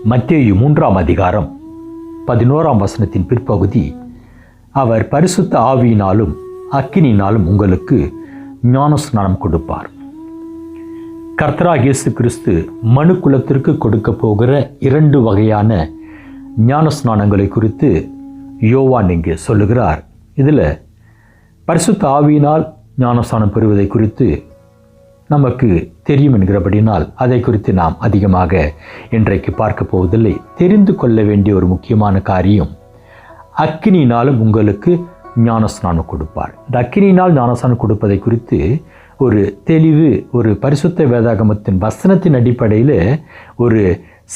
மத்தேயு 3ஆம் அதிகாரம் 11ஆம் வசனத்தின் பிற்பகுதி, அவர் பரிசுத்த ஆவியினாலும் அக்கினியினாலும் உங்களுக்கு ஞானஸ்நானம் கொடுப்பார். கர்த்தராகிய இயேசு கிறிஸ்து மனு குலத்திற்கு கொடுக்க போகிற 2 வகையான ஞானஸ்நானங்களை குறித்து யோவான் இங்கே சொல்லுகிறார். இதில் பரிசுத்த ஆவியினால் ஞானஸ்நானம் பெறுவதை குறித்து நமக்கு தெரியும் என்கிறபடினால் அதை குறித்து நாம் அதிகமாக இன்றைக்கு பார்க்க போவதில்லை. தெரிந்து கொள்ள வேண்டிய ஒரு முக்கியமான காரியம், அக்கினியினாலும் உங்களுக்கு ஞானஸ்நானம் கொடுப்பார். இந்த அக்கினியினால் ஞானஸ்நானம் கொடுப்பதை குறித்து ஒரு தெளிவு, ஒரு பரிசுத்த வேதாகமத்தின் வசனத்தின் அடிப்படையில் ஒரு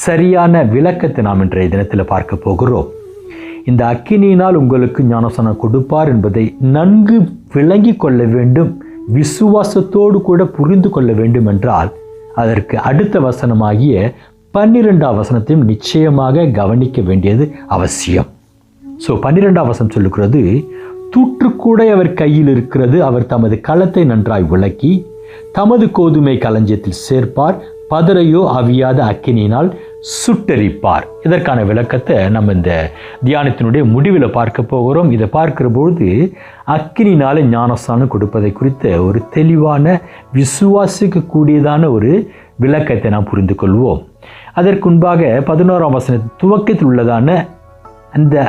சரியான விளக்கத்தை நாம் இன்றைய தினத்தில் பார்க்க போகிறோம். இந்த அக்கினியினால் உங்களுக்கு ஞானஸ்நானம் கொடுப்பார் என்பதை நன்கு விளங்கி கொள்ள வேண்டும், விசுவாசத்தோடு கூட புரிந்து கொள்ள வேண்டும் என்றால் அதற்கு அடுத்த வசனமாகிய 12ஆம் வசனத்தையும் நிச்சயமாக கவனிக்க வேண்டியது அவசியம். 12ஆம் வசனம் சொல்லுகிறது, தூற்றுக்கூடை அவர் கையில் இருக்கிறது, அவர் தமது களத்தை நன்றாய் விளக்கி தமது கோதுமை களஞ்சியத்தில் சேர்ப்பார், பதரையோ அவியாத அக்கினியினால் சுட்டரிப்பார். இதற்கான விளக்கத்தை நம்ம இந்த தியானத்தினுடைய முடிவில் பார்க்க போகிறோம். இதை பார்க்கிற பொழுது அக்கினினால ஞானஸ்நானம் கொடுப்பதை குறித்த ஒரு தெளிவான விசுவாசிக்க கூடியதான ஒரு விளக்கத்தை நாம் புரிந்து கொள்வோம். அதற்கு முன்பாக 11ஆம் வசன துவக்கத்தில் உள்ளதான அந்த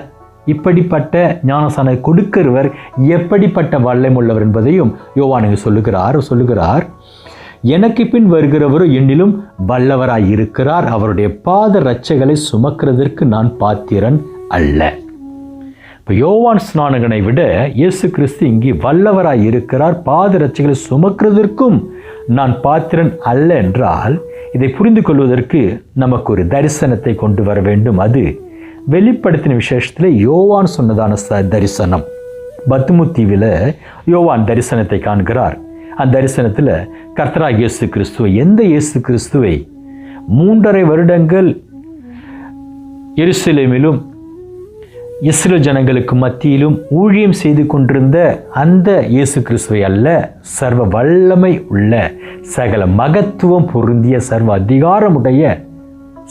இப்படிப்பட்ட ஞானஸ்நானம் கொடுக்கிறவர் எப்படிப்பட்ட வல்லமை உள்ளவர் என்பதையும் யோவான் சொல்லுகிறார். எனக்கு பின் வருகிறவரோ என்னிலும் வல்லவராய் இருக்கிறார், அவருடைய பாத ரட்சைகளை சுமக்கிறதற்கு நான் பாத்திரன் அல்ல. இப்போ யோவான் ஸ்நானகனை விட இயேசு கிறிஸ்து இங்கே வல்லவராய் இருக்கிறார், பாத ரட்சைகளை சுமக்கிறதற்கும் நான் பாத்திரன் அல்ல என்றால் இதை புரிந்து கொள்வதற்கு நமக்கு ஒரு தரிசனத்தை கொண்டு வர வேண்டும். அது வெளிப்படுத்தின விசேஷத்தில் யோவான் சொன்னதான தரிசனம். பத்மு தீவில் யோவான் தரிசனத்தை காண்கிறார். அந்த தரிசனத்தில் கர்த்தராகிய இயேசு கிறிஸ்துவை, எந்த இயேசு கிறிஸ்துவை 3.5 வருடங்கள் எருசலேமிலும் இஸ்ரேல் ஜனங்களுக்கு மத்தியிலும் ஊழியம் செய்து கொண்டிருந்த அந்த இயேசு கிறிஸ்துவை அல்ல, சர்வ வல்லமை உள்ள சகல மகத்துவம் பொருந்திய சர்வ அதிகாரமுடைய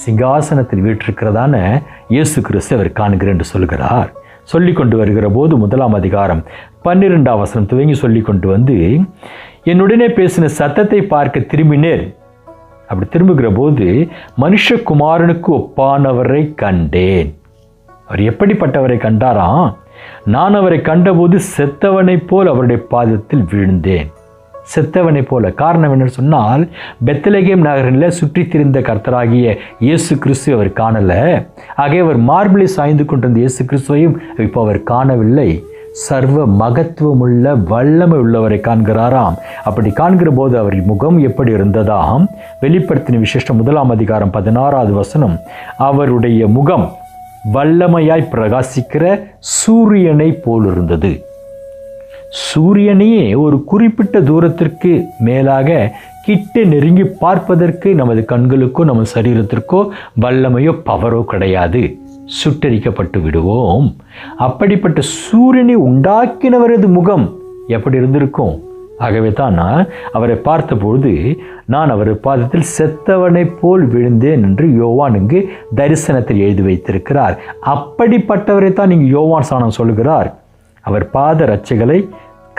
சிங்காசனத்தில் வீற்றிருக்கிறதான இயேசு கிறிஸ்து அவர் காண்கிறேன் என்று சொல்கிறார். சொல்லி கொண்டு வருகிற போது 1ஆம் அதிகாரம் 12ஆம் வசனம் துவங்கி சொல்லி கொண்டு வந்து, என்னுடனே பேசின சத்தத்தை பார்க்க திரும்பினேன். அப்படி திரும்புகிற போது மனுஷகுமாரனுக்கு ஒப்பானவரை கண்டேன். அவர் எப்படிப்பட்டவரை கண்டாராம்? நான் அவரை கண்டபோது செத்தவனை போல் அவருடைய பாதத்தில் விழுந்தேன். செத்தவனை போல. காரணம் என்ன சொன்னால், பெத்லகேம் நகரில் சுற்றி திரிந்த கர்த்தராகிய இயேசு கிறிஸ்து அவர் காணல. ஆகிய அவர் மார்பிளை சாய்ந்து கொண்டிருந்த இயேசு கிறிஸ்துவையும் இப்போ அவர் காணவில்லை. சர்வ மகத்துவமுள்ள வல்லமை உள்ளவரை காண்கிறாராம். அப்படி காண்கிற போது அவர் முகம் எப்படி இருந்ததாம்? வெளிப்படுத்தின விசேஷம் 1ஆம் அதிகாரம் 16ஆவது வசனம், அவருடைய முகம் வல்லமையாய் பிரகாசிக்கிற சூரியனை போல் இருந்தது. சூரியனையே ஒரு குறிப்பிட்ட தூரத்திற்கு மேலாக கிட்ட நெருங்கி பார்ப்பதற்கு நமது கண்களுக்கோ நமது சரீரத்திற்கோ வல்லமையோ பவரோ கிடையாது, சுட்டரிக்கப்பட்டு விடுவோம். அப்படிப்பட்ட சூரியனை உண்டாக்கினவரது முகம் எப்படி இருந்திருக்கும்? ஆகவே தான் அவரை பார்த்தபொழுது நான் அவர் பாதத்தில் செத்தவனை போல் விழுந்தேன் என்று யோவான் இங்கு தரிசனத்தில் எழுதி வைத்திருக்கிறார். அப்படிப்பட்டவரை தான் இங்கு யோவான் சாணம் சொல்கிறார். அவர் பாத ரட்சைகளை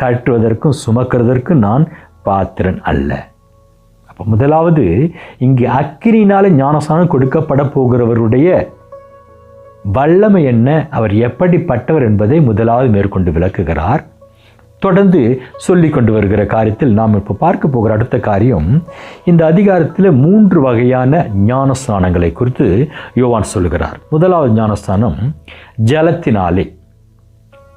கட்டுவதற்கும் சுமக்கிறதற்கும் நான் பாத்திரன் அல்ல. அப்போ முதலாவது இங்கு அக்கினியினால ஞானஸ்நானம் கொடுக்கப்பட போகிறவருடைய வல்லமை என்ன, அவர் எப்படிப்பட்டவர் என்பதை முதலாவது மேற்கொண்டு விளக்குகிறார். தொடர்ந்து சொல்லி கொண்டு வருகிற காரியத்தில் நாம் இப்போ பார்க்க போகிற அடுத்த காரியம், இந்த அதிகாரத்தில் 3 வகையான ஞானஸ்நானங்களை குறித்து யோவான் சொல்லுகிறார். முதலாவது ஞானஸ்நானம் ஜலத்தினாலே.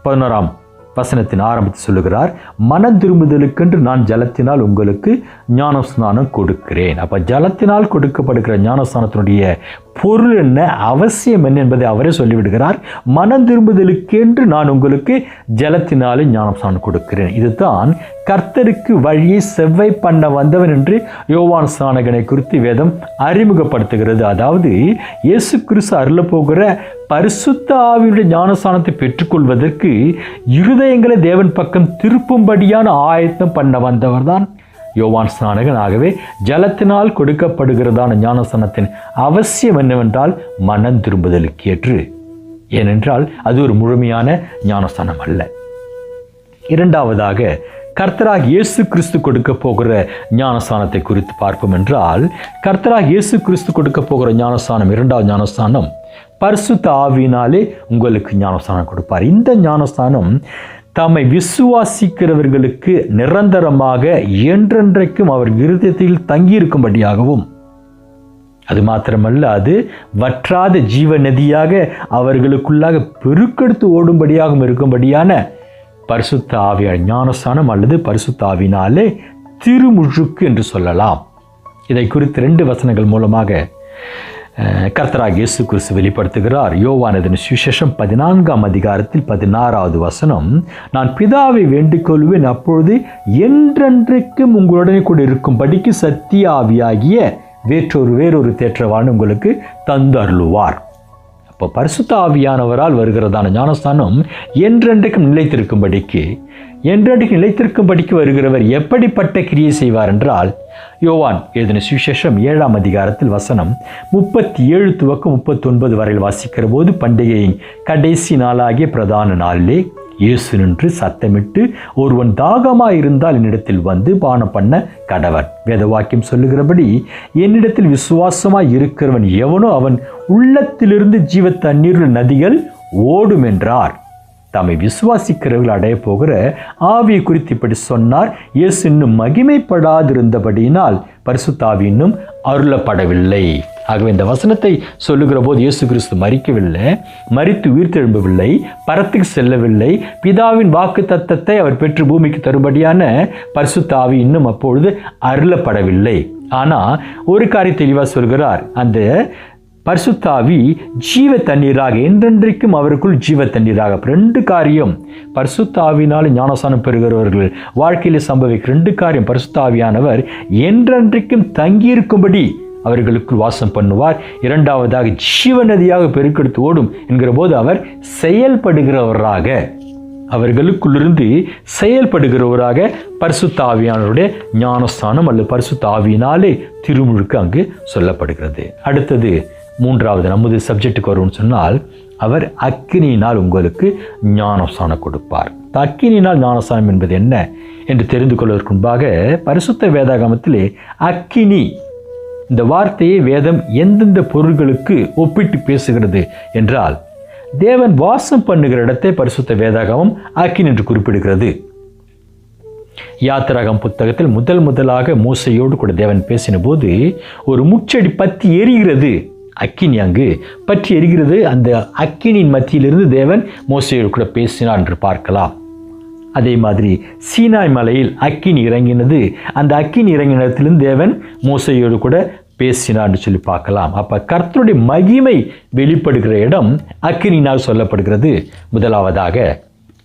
11ஆம் வசனத்தின் ஆரம்பத்தில் சொல்லுகிறார், மனம் திரும்புதலுக்கென்று நான் ஜலத்தினால் உங்களுக்கு ஞானஸ்நானம் கொடுக்கிறேன். அப்போ ஜலத்தினால் கொடுக்கப்படுகிற ஞானஸ்நானத்தினுடைய பொருள் என்ன, அவசியம் என்ன என்பதை அவரே சொல்லிவிடுகிறார். மனம் திரும்புதலுக்கென்று நான் உங்களுக்கு ஜலத்தினாலே ஞானஸ்நானம் கொடுக்கிறேன். இதுதான் கர்த்தருக்கு வழியை செவ்வை பண்ண வந்தவன் என்று யோவான் ஸ்நானகனை குறித்து வேதம் அறிமுகப்படுத்துகிறது. அதாவது இயேசு கிறிஸ்து அருள போகிற பரிசுத்த ஆவியுடைய ஞானஸ்நானத்தை பெற்றுக்கொள்வதற்கு இருதயங்களை தேவன் பக்கம் திருப்பும்படியான ஆயத்தம் பண்ண வந்தவர் தான் யோவான் ஸ்நானகன். ஆகவே ஜலத்தினால் கொடுக்கப்படுகிறதான ஞானஸ்நானத்தின் அவசியம் என்னவென்றால் மனம் திரும்புதலுக்கு ஏற்று. ஏனென்றால் அது ஒரு முழுமையான ஞானஸ்நானம் அல்ல. இரண்டாவதாக கர்த்தராக இயேசு கிறிஸ்து கொடுக்க போகிற ஞானஸ்நானத்தை குறித்து பார்ப்போம் என்றால், கர்த்தராக இயேசு கிறிஸ்து கொடுக்க போகிற ஞானஸ்நானம், இரண்டாவது ஞானஸ்நானம், பரிசுத்த ஆவியினாலே உங்களுக்கு ஞானஸ்நானம் கொடுப்பார். இந்த ஞானஸ்நானம் தம்மை விசுவாசிக்கிறவர்களுக்கு நிரந்தரமாக என்றென்றைக்கும் அவர் இருதயத்தில் தங்கியிருக்கும்படியாகவும், அது மாத்திரமல்ல, அது வற்றாத ஜீவ நதியாக அவர்களுக்குள்ளாக பெருக்கெடுத்து ஓடும்படியாகவும் இருக்கும்படியான பரிசுத்த ஆவியால் ஞானஸ்நானம் அல்லது பரிசுத்த ஆவியினாலே திருமுழுக்கு என்று சொல்லலாம். இதை குறித்து 2 வசனங்கள் மூலமாக கர்த்தராகிய இயேசு கிறிஸ்து வெளிப்படுத்துகிறார். யோவான் எழுதின சுவிசேஷம் 14ஆம் அதிகாரத்தில் 16வது வசனம், நான் பிதாவை வேண்டிக் கொள்வேன், அப்பொழுது என்றென்றைக்கும் உங்களுடனே கூட இருக்கும்படிக்கு சத்திய ஆவியாகிய வேறொரு தேற்றவான் உங்களுக்கு தந்து அருளுவார். அப்போ பரிசுத்த ஆவியானவரால் வருகிறதான ஞானஸ்நானம் என்றென்றைக்கும் நிலைத்திருக்கும்படிக்கு வருகிறவர் எப்படிப்பட்ட கிரியை செய்வார் என்றால், யோவான் எழுதின சுவிசேஷம் 7ஆம் அதிகாரத்தில் வசனம் 37 துவக்கம் 39 வரையில் வாசிக்கிற போது, பண்டிகையின் கடைசி நாளாகிய பிரதான நாளிலே இயேசு நின்று சத்தமிட்டு, ஒருவன் தாகமாயிருந்தால் என்னிடத்தில் வந்து பானம் பண்ண கடவன். வேத வாக்கியம் சொல்லுகிறபடி, என்னிடத்தில் விசுவாசமாய் இருக்கிறவன் எவனோ அவன் உள்ளத்திலிருந்து ஜீவ தண்ணீர் நதிகள் ஓடும் என்றார். தம்மை விசுவாசிக்கிறவர்கள் அடைய போகிற ஆவியை குறித்து இப்படி சொன்னார். இயேசு இன்னும் மகிமைப்படாதிருந்தபடியினால் பரிசுத்த ஆவி இன்னும் அருளப்படவில்லை. ஆகவே இந்த வசனத்தை சொல்லுகிற போது இயேசு கிறிஸ்து மரிக்கவில்லை, மரித்து உயிர்த்தெழும்பவில்லை, பரத்துக்கு செல்லவில்லை. பிதாவின் வாக்கு தத்தத்தை அவர் பெற்று பூமிக்கு தரும்படியான பரிசுத்த ஆவி இன்னும் அப்பொழுது அருளப்படவில்லை. ஆனால் ஒரு காரியம் தெளிவாக சொல்கிறார், அந்த பரிசுத்த ஆவி ஜீவ தண்ணீராக என்றென்றைக்கும் அவருக்குள் ஜீவ தண்ணீராக. 2 காரியம் பரிசுத்த ஆவியினால் ஞானஸ்நானம் பெறுகிறவர்கள் வாழ்க்கையில் சம்பவிக்க 2 காரியம். பரிசுத்த ஆவியானவர் என்றென்றைக்கும் தங்கியிருக்கும்படி அவர்களுக்குள் வாசம் பண்ணுவார். இரண்டாவதாக ஜீவ நதியாக பெருக்கெடுத்து ஓடும் என்கிற போது அவர் செயல்படுகிறவராக, அவர்களுக்குள்ளிருந்து செயல்படுகிறவராக பரிசுத்த ஆவியானவருடைய ஞானஸ்நானம் அல்லது பரிசுத்த ஆவியினாலே திருமுழுக்கு அங்கு சொல்லப்படுகிறது. அடுத்தது 3வது நமது சப்ஜெக்டுக்கு வரும்னு சொன்னால், அவர் அக்கினியினால் உங்களுக்கு ஞானஸ்நானம் கொடுப்பார். அக்கினியினால் ஞானஸ்நானம் என்பது என்ன என்று தெரிந்து கொள்வதற்கு முன்பாக, பரிசுத்த வேதாகமத்திலே அக்கினி இந்த வார்த்தையை வேதம் எந்தெந்த பொருள்களுக்கு ஒப்பிட்டு பேசுகிறது என்றால், தேவன் வாசம் பண்ணுகிற இடத்தை பரிசுத்த வேதாகமம் அக்கினி என்று குறிப்பிடுகிறது. யாத்திராகம் புத்தகத்தில் முதலாக மோசையோடு கூட தேவன் பேசின போது ஒரு முச்செடி பற்றி எரிகிறது, அக்கினி அங்கு பற்றி எரிகிறது. அந்த அக்கினியின் மத்தியிலிருந்து தேவன் மோசையோடு கூட பேசினார் என்று பார்க்கலாம். அதே மாதிரி சீனாய் மலையில் அக்கினி இறங்கினது, அந்த அக்கினி இறங்கின இடத்திலிருந்து தேவன் மோசையோடு கூட பேசினார் என்று சொல்லி பார்க்கலாம். அப்போ கர்த்தருடைய மகிமை வெளிப்படுகிற இடம் அக்கினியினால் சொல்லப்படுகிறது முதலாவதாக.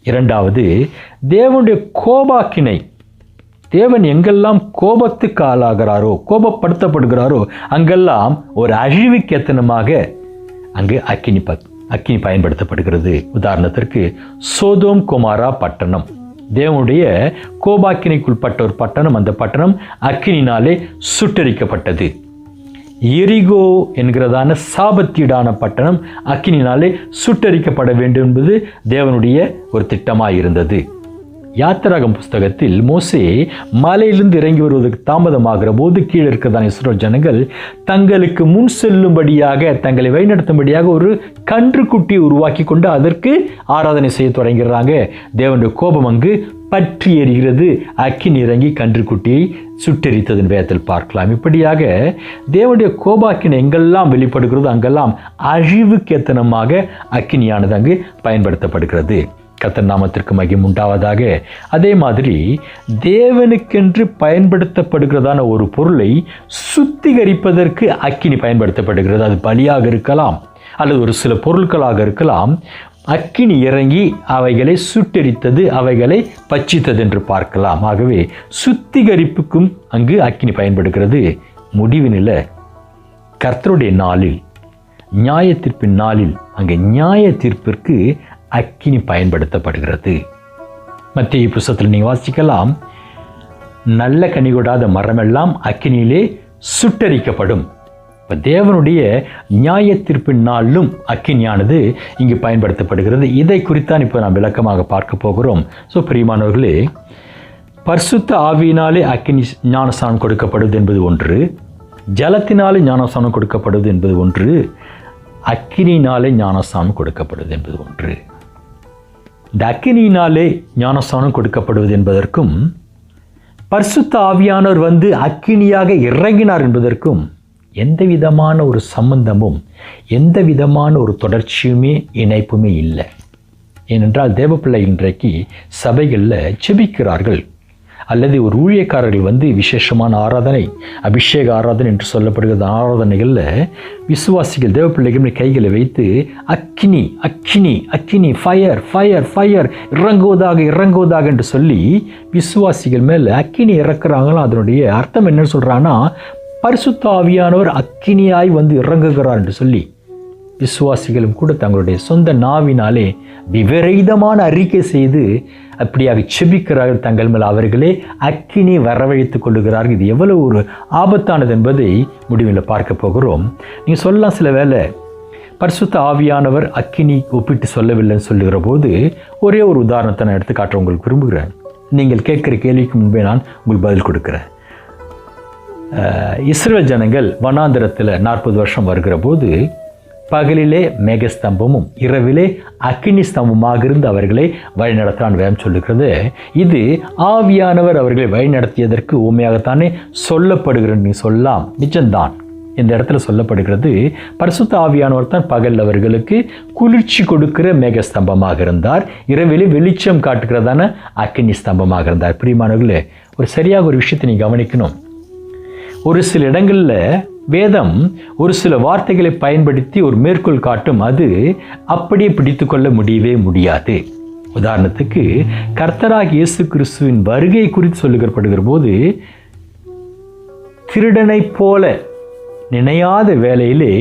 இரண்டாவது, தேவனுடைய கோபாக்கினை, தேவன் எங்கெல்லாம் கோபத்துக்கு ஆளாகிறாரோ, கோபப்படுத்தப்படுகிறாரோ அங்கெல்லாம் ஒரு அழிவுக்கேத்தனமாக அங்கு அக்கினி பயன்படுத்தப்படுகிறது. உதாரணத்திற்கு சோதோம் கொமாரா பட்டணம் தேவனுடைய கோபாக்கினைக்குள்பட்ட ஒரு பட்டணம். அந்த பட்டணம் அக்கினினாலே சுட்டரிக்கப்பட்டது. எரிகோ என்கிறதான சாபத்தீடான பட்டணம் அக்கினினாலே சுட்டரிக்கப்பட வேண்டும் என்பது தேவனுடைய ஒரு திட்டமாக இருந்தது. யாத்திராகம் புஸ்தகத்தில் மோசே மலையிலிருந்து இறங்கி வருவதற்கு தாமதமாகிற போது கீழே இருக்கிறதான இஸ்ரவேல் ஜனங்கள் தங்களுக்கு முன் செல்லும்படியாக, தங்களை வழிநடத்தும்படியாக ஒரு கன்றுக்குட்டியை உருவாக்கி கொண்டு அதற்கு ஆராதனை செய்ய தொடங்கிறாங்க. தேவனுடைய கோபம் அங்கு பற்றி எறிகிறது. அக்கினி இறங்கி கன்றுக்குட்டியை சுட்டெரித்ததன் வேதத்தில் பார்க்கலாம். இப்படியாக தேவனுடைய கோபாக்கினை எங்கெல்லாம் வெளிப்படுகிறதோ அங்கெல்லாம் அழிவுக்கேத்தனமாக அக்கினியானது அங்கு பயன்படுத்தப்படுகிறது. கர்த்தர் நாமத்திற்கு மகிமை உண்டாவதாக. அதே மாதிரி தேவனுக்கென்று பயன்படுத்தப்படுகிறதான ஒரு பொருளை சுத்திகரிப்பதற்கு அக்கினி பயன்படுத்தப்படுகிறது. அது பலியாக இருக்கலாம் அல்லது ஒரு சில பொருட்களாக இருக்கலாம். அக்கினி இறங்கி அவைகளை சுட்டெரித்தது, அவைகளை பட்சித்தது என்று பார்க்கலாம். ஆகவே சுத்திகரிப்புக்கும் அங்கு அக்கினி பயன்படுகிறது. முடிவினில் கர்த்தருடைய நாளில், நியாய தீர்ப்பின் நாளில் அங்கே நியாய தீர்ப்பிற்கு அக்கினி பயன்படுத்தப்படுகிறது. மத்தேயு புத்தகத்தில் நீங்கள் வாசிக்கலாம், நல்ல கனி கொடாத மரமெல்லாம் அக்கினியிலே சுட்டரிக்கப்படும். இப்போ தேவனுடைய நியாய தீர்ப்பின் நாளிலும் அக்கினியானது இங்கு பயன்படுத்தப்படுகிறது. இதை குறித்தான் இப்போ நாம் விளக்கமாக பார்க்க போகிறோம். ஸோ பிரியமானவர்களே, பரிசுத்த ஆவியினாலே அக்கினி ஞானஸ்நானம் கொடுக்கப்படுவது என்பது ஒன்று, ஜலத்தினாலே ஞானஸ்நானம் கொடுக்கப்படுவது என்பது ஒன்று, அக்கினியினாலே ஞானஸ்நானம் கொடுக்கப்படுவது என்பது ஒன்று. இந்த அக்கினியினாலே ஞானஸ்நானம் கொடுக்கப்படுவது என்பதற்கும் பரிசுத்த ஆவியானவர் அக்கினியாக இறங்கினார் என்பதற்கும் எந்த விதமான ஒரு சம்பந்தமும் எந்த விதமான ஒரு தொடர்ச்சியுமே இணைப்புமே இல்லை. ஏனென்றால் தேவப்பிள்ளை இன்றைக்கு சபைகளில் செபிக்கிறார்கள், அல்லது ஒரு ஊழியக்காரர்கள் விசேஷமான ஆராதனை, அபிஷேக ஆராதனை என்று சொல்லப்படுகிற ஆராதனைகளில் விசுவாசிகள் தேவப்பிள்ளைகள் கைகளை வைத்து அக்கினி அக்கினி அக்கினி ஃபயர் ஃபயர் ஃபயர் இறங்குவதாக என்று சொல்லி விசுவாசிகள் மேலே அக்கினி இறக்குறாங்களோ அதனுடைய அர்த்தம் என்னன்னு சொல்கிறாங்கன்னா, பரிசுத்த ஆவியானவர் அக்கினியாய் இறங்குகிறார் என்று சொல்லி விசுவாசிகளும் கூட தங்களுடைய சொந்த நாவினாலே விபரீதமான அறிக்கை செய்து அப்படியாக செபிக்கிறார்கள். தங்கள் மேல் அவர்களே அக்கினி வரவழைத்துக் கொள்ளுகிறார்கள். இது எவ்வளவு ஒரு ஆபத்தானது என்பதை முடிவில் பார்க்க போகிறோம். நீங்கள் சொல்லலாம், சில வேளை பரிசுத்த ஆவியானவர் அக்கினி ஒப்பிட்டு சொல்லவில்லைன்னு சொல்லுகிற போது ஒரே ஒரு உதாரணத்தை நான் எடுத்து காட்ட உங்களுக்கு விரும்புகிறேன். நீங்கள் கேட்குற கேள்விக்கு முன்பே நான் உங்களுக்கு பதில் கொடுக்குறேன். இஸ்ரவேல் ஜனங்கள் வனாந்திரத்தில் 40 வருஷம் வருகிற போது பகலிலே மேகஸ்தம்பமும் இரவிலே அக்கினி ஸ்தம்பமாக இருந்து அவர்களை வழிநடத்தான் வேம் சொல்லுகிறது. இது ஆவியானவர் அவர்களை வழிநடத்தியதற்கு உண்மையாகத்தானே சொல்லப்படுகிறது. நீ சொல்லலாம், நிஜம்தான். இந்த இடத்துல சொல்லப்படுகிறது, பரிசுத்த ஆவியானவர் தான் பகல் அவர்களுக்கு குளிர்ச்சி கொடுக்கிற மேகஸ்தம்பமாக இருந்தார், இரவிலே வெளிச்சம் காட்டுகிறதான அக்கினி ஸ்தம்பமாக இருந்தார். பிரியமானவர்களே, ஒரு சரியாக ஒரு விஷயத்தை நீ கவனிக்கணும். ஒரு சில இடங்களில் வேதம் ஒரு சில வார்த்தைகளை பயன்படுத்தி ஒரு மேற்கோள் காட்டும், அது அப்படியே பிடித்து கொள்ள முடியவே முடியாது. உதாரணத்துக்கு கர்த்தராகிய இயேசு கிறிஸ்துவின் வருகை குறித்து சொல்லுகிறப்படுகிற போது திருடனை போல நினையாத வேளையிலே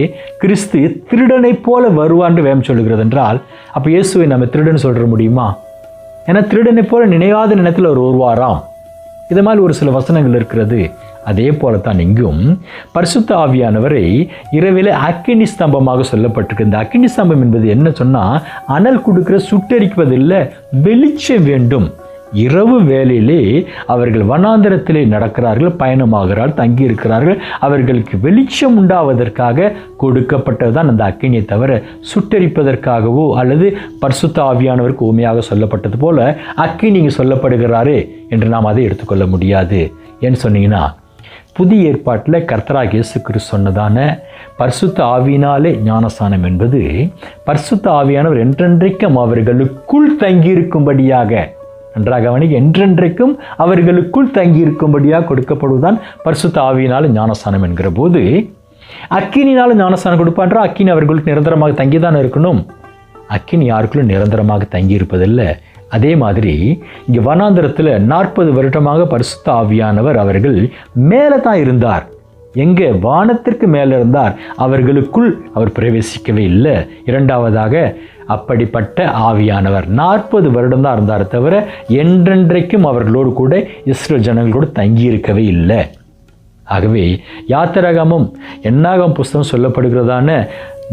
கிறிஸ்து திருடனை போல வருவான்னு வேம் சொல்லுகிறது என்றால், அப்போ இயேசுவை நம்ம திருடன் சொல்ற முடியுமா? ஏன்னா திருடனை போல நினையாத நினைத்தில் அவர் வருவாராம். இது மாதிரி ஒரு சில வசனங்கள் இருக்கிறது. அதே போலத்தான் இங்கும் பரிசுத்த ஆவியானவரை இரவிலே அக்கினி ஸ்தம்பமாக சொல்லப்பட்டிருக்கு. இந்த அக்கினி ஸ்தம்பம் என்பது என்ன சொன்னால், அனல் கொடுக்கிற சுட்டரிப்பதில்லை, வெளிச்சம் வேண்டும். இரவு வேளையிலே அவர்கள் வனாந்திரத்திலே நடக்கிறார்கள், பயணமாகிறார்கள், தங்கி இருக்கிறார்கள். அவர்களுக்கு வெளிச்சம் உண்டாவதற்காக கொடுக்கப்பட்டதுதான் அந்த அக்கினியை தவிர சுட்டரிப்பதற்காகவோ அல்லது பரிசுத்த ஆவியானவருக்கு உண்மையாக சொல்லப்பட்டது போல அக்கினி இங்கு சொல்லப்படுகிறாரே என்று நாம் அதை எடுத்துக்கொள்ள முடியாது. ஏன்னு சொன்னீங்கன்னா, புதிய ஏற்பாட்டில் கர்த்தராகிய இயேசு கிறிஸ்து சொன்னதான பரிசுத்த ஆவியினாலே ஞானஸ்நானம் என்பது பரிசுத்த ஆவியானவர் என்றென்றைக்கும் அவர்களுக்குள் தங்கியிருக்கும்படியாக, நன்றாக கவனிக்க, என்றென்றைக்கும் அவர்களுக்குள் தங்கியிருக்கும்படியாக கொடுக்கப்படுவதுதான் பரிசுத்த ஆவியினாலே ஞானஸ்நானம் என்கிற போது, அக்கினினால ஞானஸ்நானம் கொடுப்பான்றா அக்கினி அவர்களுக்கு நிரந்தரமாக தங்கிதான் இருக்கணும். அக்கினி யாருக்குள்ளும் நிரந்தரமாக தங்கி இருப்பதில்லை. அதே மாதிரி இங்கே வனாந்திரத்தில் 40 வருடமாக பரிசுத்த ஆவியானவர் அவர்கள் மேலே தான் இருந்தார். எங்கே? வானத்திற்கு மேலே இருந்தார். அவர்களுக்குள் அவர் பிரவேசிக்கவே இல்லை. இரண்டாவதாக அப்படிப்பட்ட ஆவியானவர் 40 வருடம் தான் இருந்தார் தவிர என்றென்றைக்கும் அவர்களோடு கூட இஸ்ரவேல் ஜனங்களோடு தங்கியிருக்கவே இல்லை. ஆகவே யாத்திராகமம் என்னாகமம் புஸ்தகம் சொல்லப்படுகிறதான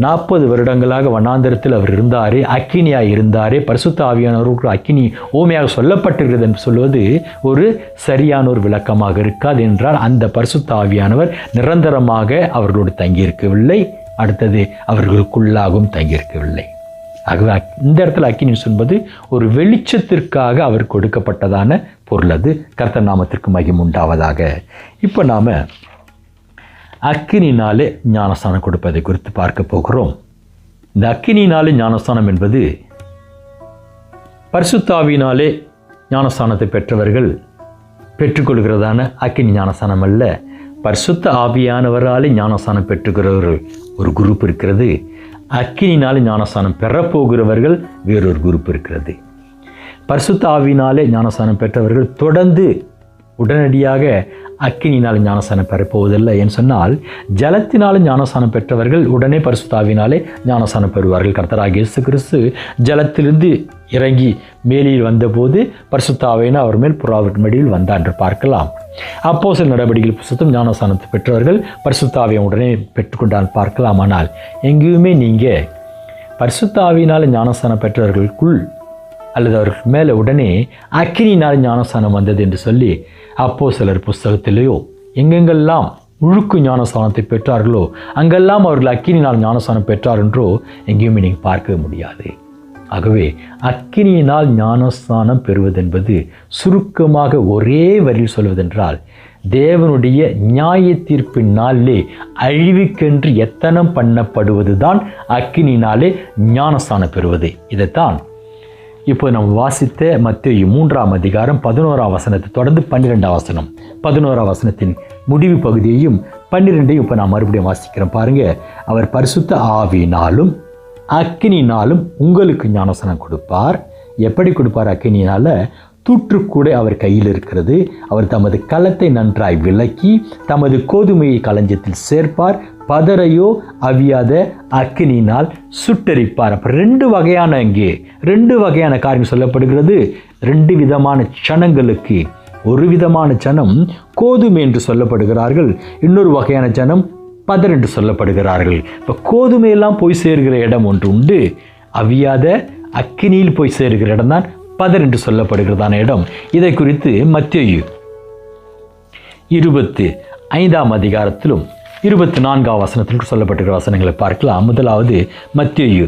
40 வருடங்களாக வனாந்திரத்தில் அவர் இருந்தாரே, அக்கினியாக இருந்தாரே, பரிசுத்த ஆவியானவருக்கு அக்கினி ஓமையாக சொல்லப்பட்டிருக்கிறது என்று சொல்வது ஒரு சரியான ஒரு விளக்கமாக இருக்காது. என்றால் அந்த பரிசுத்த ஆவியானவர் நிரந்தரமாக அவர்களோடு தங்கியிருக்கவில்லை, அடுத்தது அவர்களுக்குள்ளாகவும் தங்கியிருக்கவில்லை. ஆகவே இந்த இடத்துல அக்கினி சொல்வது ஒரு வெளிச்சத்திற்காக அவர் கொடுக்கப்பட்டதான பொருள். அது கர்த்தர் நாமத்திற்கு மகிமை உண்டாவதாக. இப்போ நாம் அக்கினினாலே ஞானஸ்தானம் கொடுப்பதை குறித்து பார்க்க போகிறோம். இந்த அக்கினினாலே ஞானஸ்தானம் என்பது பரிசுத்த ஆவியினாலே ஞானஸ்தானத்தை பெற்றவர்கள் பெற்றுக்கொள்கிறதான அக்கினி ஞானஸ்தானம் அல்ல. பரிசுத்த ஆவியானவராலே ஞானஸ்தானம் பெற்றுக்கிறவர்கள் ஒரு குரூப் இருக்கிறது. அக்கினினாலே ஞானஸ்தானம் பெறப்போகிறவர்கள் வேறொரு குரூப் இருக்கிறது. பரிசுத்த ஆவியினாலே ஞானஸ்தானம் பெற்றவர்கள் தொடர்ந்து உடனடியாக அக்கினியினால் ஞானஸ்நானம் பெறப்போவதில்லை. என்று சொன்னால் ஜலத்தினாலும் ஞானஸ்நானம் பெற்றவர்கள் உடனே பரிசுத்த ஆவியினாலே ஞானஸ்நானம் பெறுவார்கள். கர்த்தராகிய இயேசு கிறிஸ்து ஜலத்திலிருந்து இறங்கி மேலில் வந்தபோது பரிசுத்த ஆவியினால் அவர் மேல் புறாவின் மடியில் வந்தார் என்று பார்க்கலாம். அப்போஸ்தலர் நடவடிக்கைகள் புத்தகம் ஞானஸ்நானத்தை பெற்றவர்கள் பரிசுத்த ஆவியை உடனே பெற்றுக்கொண்டால் பார்க்கலாம். ஆனால் எங்கேயுமே நீங்கள் பரிசுத்த ஆவியினால் ஞானஸ்நானம் பெற்றவர்களுக்குள் அல்லது அவர்கள் மேலே உடனே அக்கினியினால் ஞானஸ்நானம் வந்தது என்று சொல்லி அப்போஸ்தலர் புஸ்தகத்திலேயோ எங்கெங்கெல்லாம் முழுக்கு ஞானஸ்நானத்தை பெற்றார்களோ அங்கெல்லாம் அவர்கள் அக்கினியினால் ஞானஸ்நானம் பெற்றார் என்றோ எங்கேயுமே நீங்கள் பார்க்க முடியாது. ஆகவே அக்கினியினால் ஞானஸ்நானம் பெறுவதென்பது சுருக்கமாக ஒரே வரியில் சொல்வதென்றால் தேவனுடைய நியாய தீர்ப்பின் நாளிலே அழிவுக்கென்று எத்தனம் பண்ணப்படுவது தான் அக்கினியினாலே ஞானஸ்நானம் பெறுவது. இதைத்தான் இப்போ நம்ம வாசித்த மத்தேயு 3ஆம் அதிகாரம் 11ஆம் வசனத்தை தொடர்ந்து 12ஆம் வசனம் 11ஆம் வசனத்தின் முடிவு பகுதியையும் 12ஐயும் இப்போ நான் மறுபடியும் வாசிக்கிறேன் பாருங்க. அவர் பரிசுத்த ஆவியினாலும் அக்கினியினாலும் உங்களுக்கு ஞானஸ்நானம் கொடுப்பார். எப்படி கொடுப்பார்? அக்கினியினால தூற்றுக்கூட அவர் கையில் இருக்கிறது. அவர் தமது களத்தை நன்றாய் விலக்கி தமது கோதுமையை களஞ்சியத்தில் சேர்ப்பார். பதரையோ அவியாத அக்கினியினால் சுட்டரிப்பார். அப்போ ரெண்டு வகையான காரியம் சொல்லப்படுகிறது. 2 விதமான சனங்களுக்கு. ஒரு விதமான ஜனம் கோதுமை என்று சொல்லப்படுகிறார்கள், இன்னொரு வகையான ஜனம் பதர் என்று சொல்லப்படுகிறார்கள். இப்போ கோதுமையெல்லாம் போய் சேர்கிற இடம் ஒன்று உண்டு, அவியாத அக்கினியில் போய் சேர்கிற இடம் தான் பதர் என்று சொல்லப்படுகிறதான இடம். இதை குறித்து மத்தேயு 25ஆம் அதிகாரத்திலும் 24ஆம் வசனத்திற்கு சொல்லப்பட்டிருக்கிற வசனங்களை பார்க்கலாம். முதலாவது மத்தேயு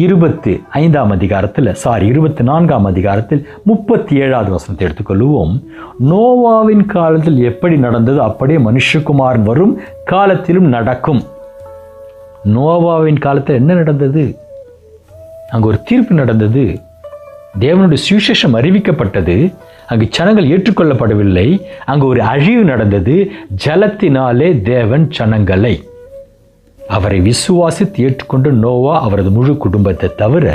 25ஆம் அதிகாரத்தில் 24ஆம் அதிகாரத்தில் 37ஆவது வசனத்தை எடுத்துக்கொள்வோம். நோவாவின் காலத்தில் எப்படி நடந்தது அப்படியே மனுஷகுமாரன் வரும் காலத்திலும் நடக்கும். நோவாவின் காலத்தில் என்ன நடந்தது? அங்கு ஒரு தீர்ப்பு நடந்தது. தேவனுடைய சுவிசேஷம் அறிவிக்கப்பட்டது. அங்கு ஜனங்கள் ஏற்றுக்கொள்ளப்படவில்லை. அங்கு ஒரு அழிவு நடந்தது. ஜலத்தினாலே தேவன் ஜனங்களை அவரை விசுவாசித்து ஏற்றுக்கொண்டு நோவா அவரது முழு குடும்பத்தை தவிர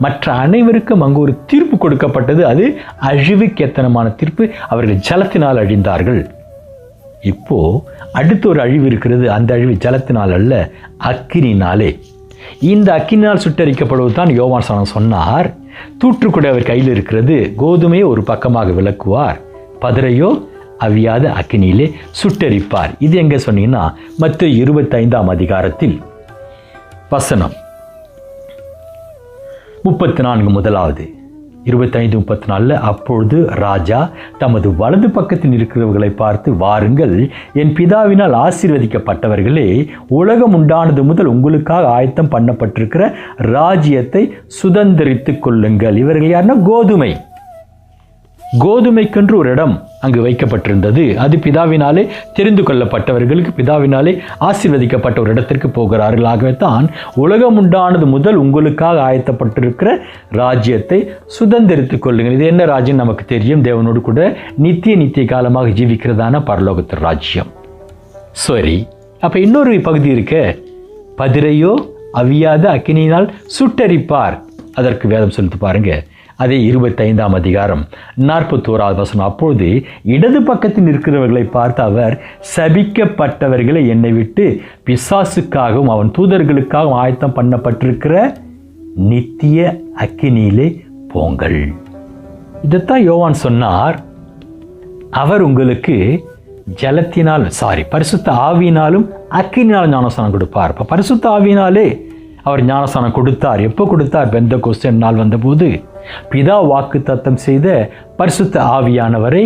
மற்ற அனைவருக்கும் அங்கு ஒரு தீர்ப்பு கொடுக்கப்பட்டது. அது அழிவுக்கேத்தனமான தீர்ப்பு. அவர்கள் ஜலத்தினால் அழிந்தார்கள். இப்போ அடுத்த ஒரு அழிவு இருக்கிறது. அந்த அழிவு ஜலத்தினால் அல்ல, அக்கினினாலே. இந்த அக்கினினால் சுட்டரிக்கப்படுவது தான் யோவான் சாணம் சொன்னார். தூற்றுக்கூட அவர் கையில் இருக்கிறது. கோதுமையை ஒரு பக்கமாக விளக்குவார், பதரையோ அவியாத அக்கினியிலே சுட்டரிப்பார். இது எங்க சொன்னீங்கன்னா மத்தேயு 25ஆம் அதிகாரத்தில் வசனம் 34 முதலாவது 25-34. அப்பொழுது ராஜா தமது வலது பக்கத்தில் இருக்கிறவர்களை பார்த்து, வாருங்கள், என் பிதாவினால் ஆசீர்வதிக்கப்பட்டவர்களே, உலகம் உண்டானது முதல் உங்களுக்காக ஆயத்தம் பண்ணப்பட்டிருக்கிற ராஜ்யத்தை சுதந்திரித்துக் கொள்ளுங்கள். இவர்கள் யாருன்னா கோதுமைக்கென்று ஒரு இடம் அங்கு வைக்கப்பட்டிருந்தது. அது பிதாவினாலே தெரிந்து கொள்ளப்பட்டவர்களுக்கு, பிதாவினாலே ஆசீர்வதிக்கப்பட்ட ஒரு இடத்திற்கு போகிறார்கள். ஆகவே தான் உலகம் உண்டானது முதல் உங்களுக்காக ஆயத்தப்பட்டிருக்கிற ராஜ்யத்தை சுதந்திரித்துக் கொள்ளுங்கள். இது என்ன ராஜ்யம் நமக்கு தெரியும். தேவனோடு கூட நித்திய காலமாக ஜீவிக்கிறதான பரலோகத்தின் ராஜ்யம். சரி, அப்ப இன்னொரு பகுதி இருக்க, பதிரையோ அவியாத அக்கினியினால் சுட்டரிப்பார். அதற்கு வேதம் சொல்லிட்டு பாருங்க. அதே 25ஆம் அதிகாரம் 41ஆவது வசனம். அப்பொழுது இடது பக்கத்தில் இருக்கிறவர்களை பார்த்து அவர், சபிக்கப்பட்டவர்களை என்னை விட்டு பிசாசுக்காகவும் அவன் தூதர்களுக்காகவும் ஆயத்தம் பண்ணப்பட்டிருக்கிற நித்திய அக்கினியிலே போங்கள். இதைத்தான் யோவான் சொன்னார். அவர் உங்களுக்கு ஜலத்தினால் பரிசுத்த ஆவியினாலும் அக்கினியாலும் ஞானஸ்நானம் கொடுப்பார். இப்போ பரிசுத்த ஆவியினாலே அவர் ஞானஸ்நானம் கொடுத்தார். எப்போ கொடுத்தார்? பெந்தெகோஸ்தே நாள் வந்தபோது பிதா வாக்கு தத்தம் செய்த பரிசுத்த ஆவியானவரை